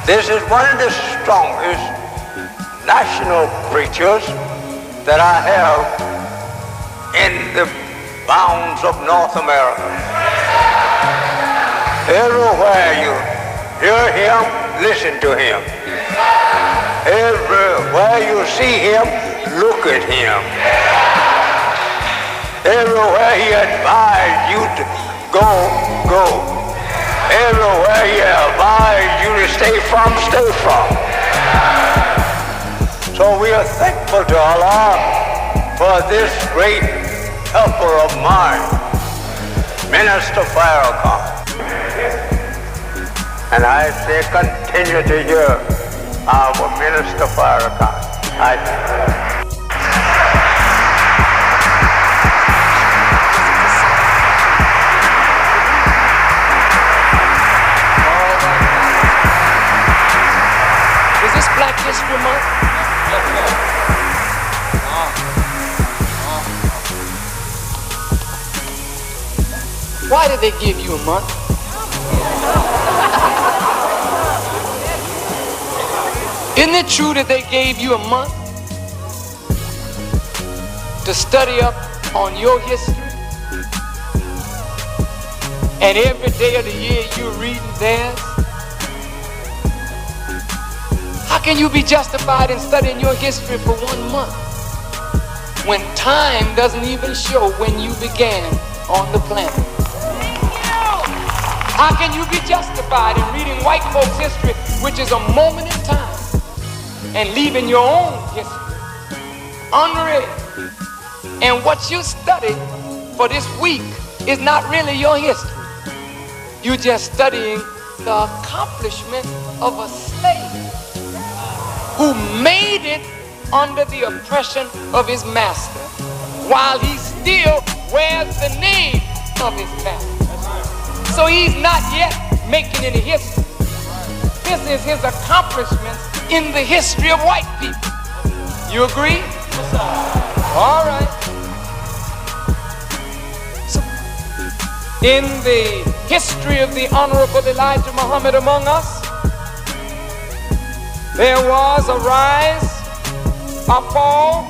This is one of the strongest national preachers that I have in the bounds of North America. Everywhere you hear him, listen to him. Everywhere you see him, look at him. Everywhere he advised you to go, go. Everywhere he advised you to stay from, stay from. So we are thankful to Allah for this great helper of mine, Minister Farrakhan. And I say continue to hear our Minister Farrakhan. Is this Black History Month? Why did they give you a month? Isn't it true that they gave you a month to study up on your history? And every day of the year you're reading theirs? How can you be justified in studying your history for 1 month when time doesn't even show when you began on the planet? How can you be justified in reading white folks' history, which is a moment in time, and leaving your own history unread? And what you studied for this week is not really your history. You're just studying the accomplishment of a slave who made it under the oppression of his master while he still wears the name of his master. So he's not yet making any history. This is his accomplishments in the history of white people. You agree? Yes, sir. All right. So, in the history of the Honorable Elijah Muhammad among us, there was a rise, a fall,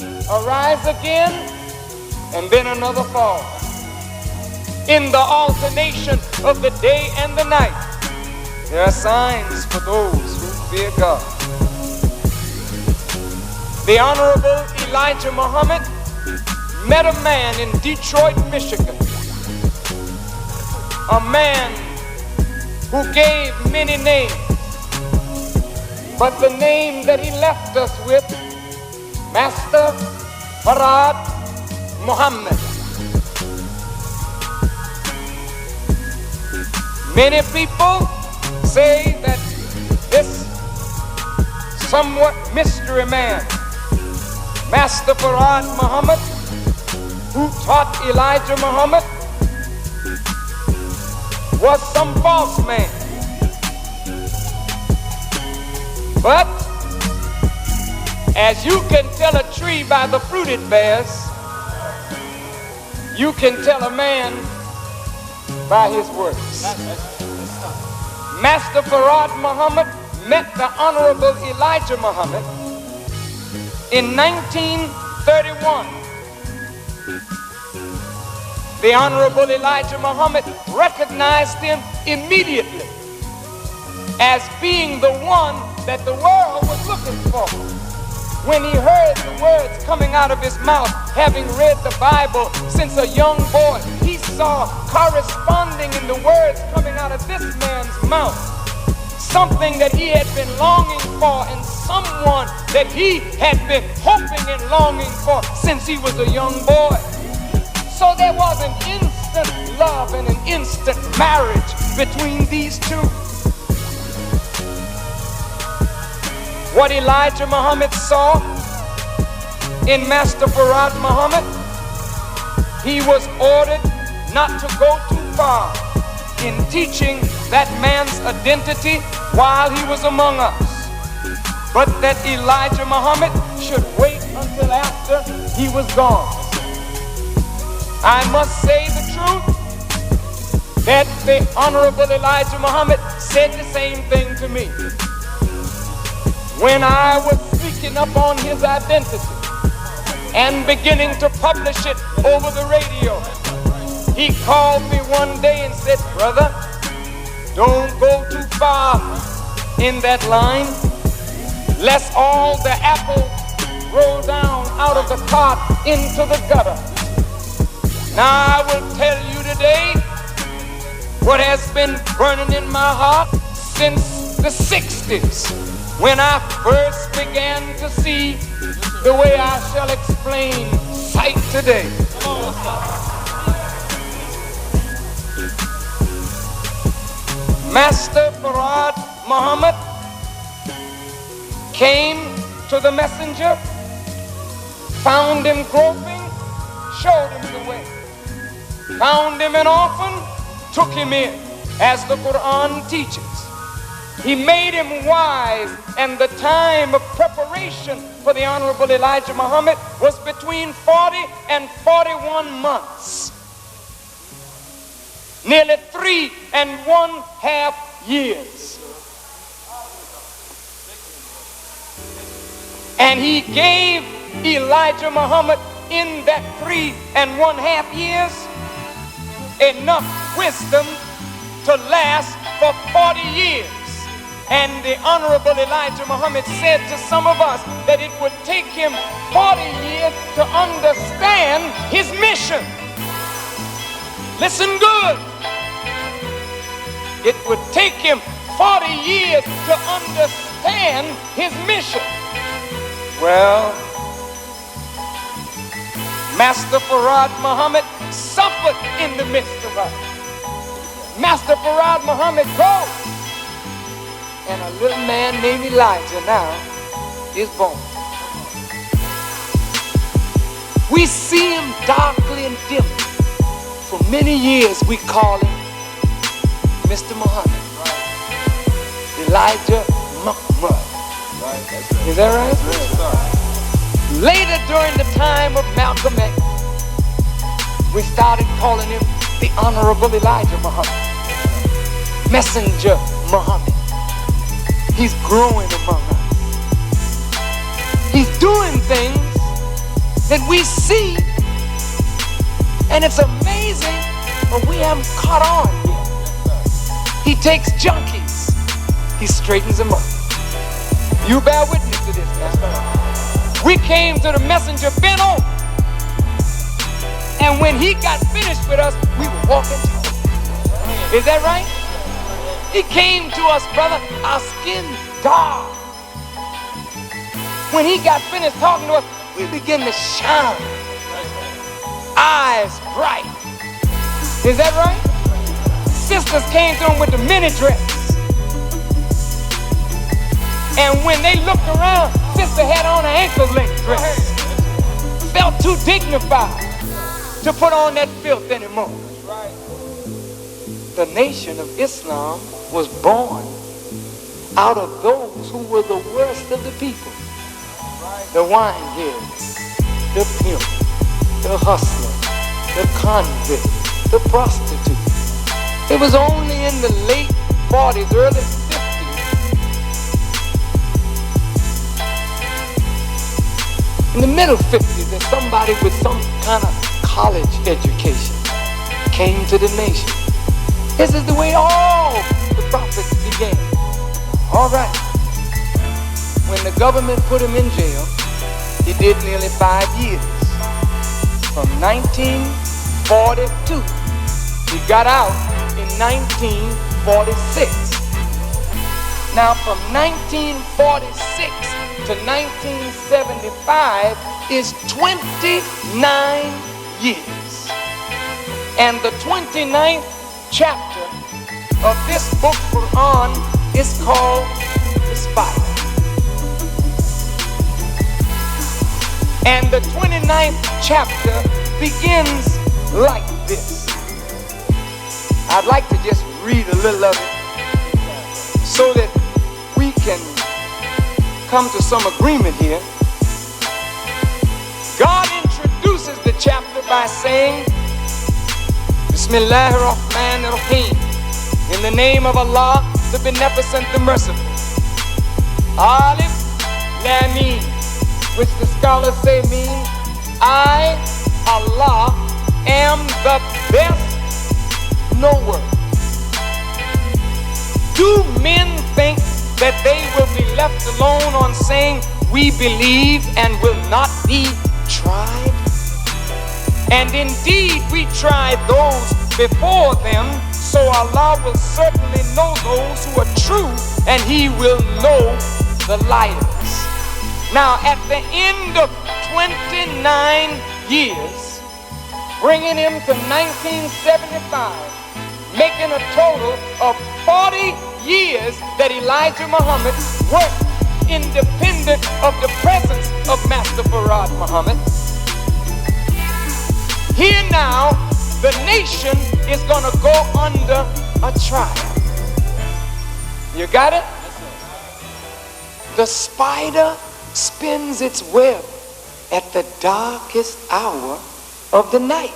a rise again, and then another fall. In the alternation of the day and the night, there are signs for those who fear God. The Honorable Elijah Muhammad met a man in Detroit, Michigan, a man who gave many names, but the name that he left us with, Master Farad Muhammad. Many people say that this somewhat mystery man, Master Farad Muhammad, who taught Elijah Muhammad, was some false man. But as you can tell a tree by the fruit it bears, you can tell a man by his works. Master Farad Muhammad met the Honorable Elijah Muhammad in 1931. The Honorable Elijah Muhammad recognized him immediately as being the one that the world was looking for. When he heard the words coming out of his mouth, having read the Bible since a young boy, he saw corresponding in the words coming out of this man's mouth something that he had been longing for and someone that he had been hoping and longing for since he was a young boy. So there was an instant love and an instant marriage between these two. What Elijah Muhammad saw in Master Farad Muhammad, he was ordered not to go too far in teaching that man's identity while he was among us, but that Elijah Muhammad should wait until after he was gone. I must say the truth, that the Honorable Elijah Muhammad said the same thing to me. When I was speaking up on his identity and beginning to publish it over the radio, he called me one day and said, "Brother, don't go too far in that line, lest all the apples roll down out of the cart into the gutter." Now I will tell you today what has been burning in my heart since the 60s, when I first began to see the way I shall explain sight today. Master Farad Muhammad came to the messenger, found him groping, showed him the way. Found him an orphan, took him in, as the Quran teaches. He made him wise, and the time of preparation for the Honorable Elijah Muhammad was between 40 and 41 months. Nearly 3½ years. And he gave Elijah Muhammad in that 3½ years enough wisdom to last for 40 years. And the Honorable Elijah Muhammad said to some of us that it would take him 40 years to understand his mission. Listen good. It would take him 40 years to understand his mission. Well, Master Farad Muhammad suffered in the midst of us. Master Farad Muhammad goes, and a little man named Elijah now is born. We see him darkly and dimly. For many years we call him Mr. Muhammad. Elijah Muhammad. Is that right? Later, during the time of Malcolm X, we started calling him the Honorable Elijah Muhammad, Messenger Muhammad. He's growing among us. He's doing things that we see, and it's amazing, but we haven't caught on yet. He takes junkies, he straightens them up. You bear witness to this now. We came to the messenger bent over, and when he got finished with us, we were walking to him. Is that right? He came to us, brother, our skin dark. When he got finished talking to us, we began to shine. Eyes bright. Is that right? Sisters came to him with the mini dress. And when they looked around, sister had on an ankle-length dress. Felt too dignified to put on that filth anymore. The Nation of Islam was born out of those who were the worst of the people. The wineheads, the pimp, the hustler, the convict, the prostitute. It was only in the late 40s, early 50s, in the middle 50s, that somebody with some kind of college education came to the nation. This is the way all the prophets began. All right. When the government put him in jail, he did nearly 5 years. From 1942, he got out in 1946. Now from 1946 to 1975 is 29 years. And the 29th chapter of this book, Quran, is called the Spider. And the 29th chapter begins like this. I'd like to just read a little of it so that we can come to some agreement here. God introduces the chapter by saying, Bismillahir Rahmanir Rahim. In the name of Allah, the Beneficent, the Merciful. Alif Lam Mim, which the scholars say means, I, Allah, am the best knower. Do men think that they will be left alone on saying, we believe and will not be tried? And indeed, we tried those before them, so Allah will certainly know those who are true, and He will know the liars. Now, at the end of 29 years, bringing him to 1975, making a total of 40 years that Elijah Muhammad worked independent of the presence of Master Farad Muhammad. Here now, the nation is going to go under a trial. You got it? The spider spins its web at the darkest hour of the night.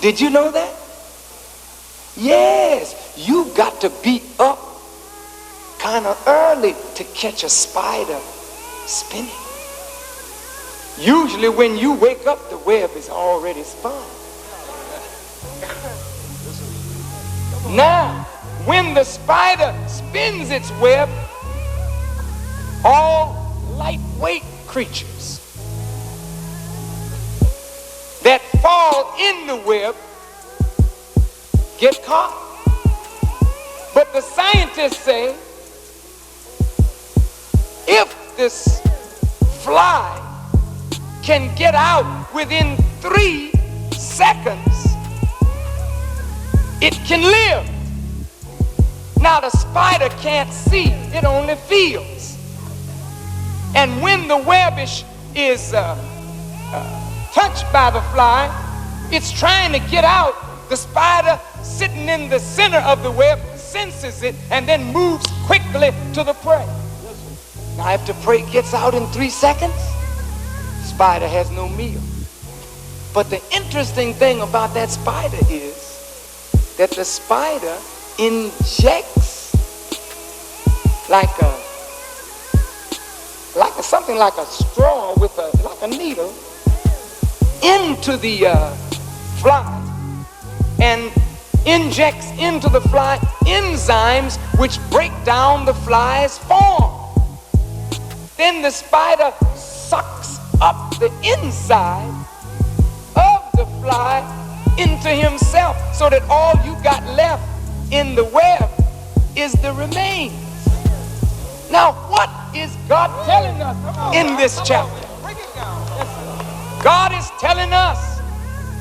Did you know that? Yes, you got to be up kind of early to catch a spider spinning. Usually when you wake up, the web is already spun. Now, when the spider spins its web, all lightweight creatures that fall in the web get caught. But the scientists say, if this fly can get out within 3 seconds, it can live. Now the spider can't see, it only feels. And when the web is touched by the fly, it's trying to get out. The spider sitting in the center of the web senses it and then moves quickly to the prey. Now if the prey gets out in 3 seconds, the spider has no meal. But the interesting thing about that spider is that the spider injects something like a straw with like a needle into the fly, and injects into the fly enzymes which break down the fly's form. Then the spider sucks up the inside of the fly into himself, so that all you got left in the web is the remains. Now, what is God telling us in this chapter? God is telling us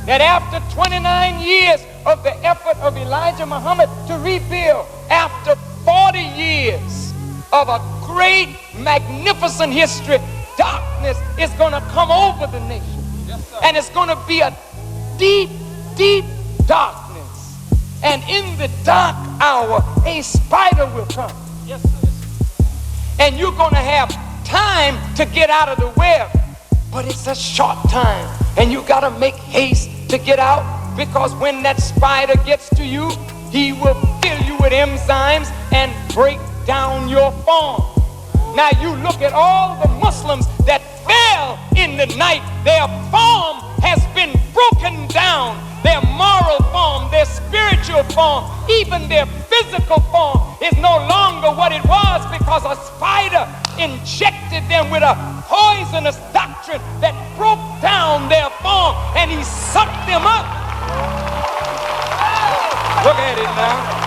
that after 29 years of the effort of Elijah Muhammad to rebuild, after 40 years of a great, magnificent history, darkness is going to come over the nation. And it's going to be a deep, deep darkness. And in the dark hour, a spider will come. Yes, sir. And you're going to have time to get out of the web. But it's a short time. And you got to make haste to get out, because when that spider gets to you, he will fill you with enzymes and break down your form. Now you look at all the Muslims that fell in the night. Their form has been broken down. Their moral form, their spiritual form, even their physical form is no longer what it was, because a spider injected them with a poisonous doctrine that broke down their form, and he sucked them up. Look at it now.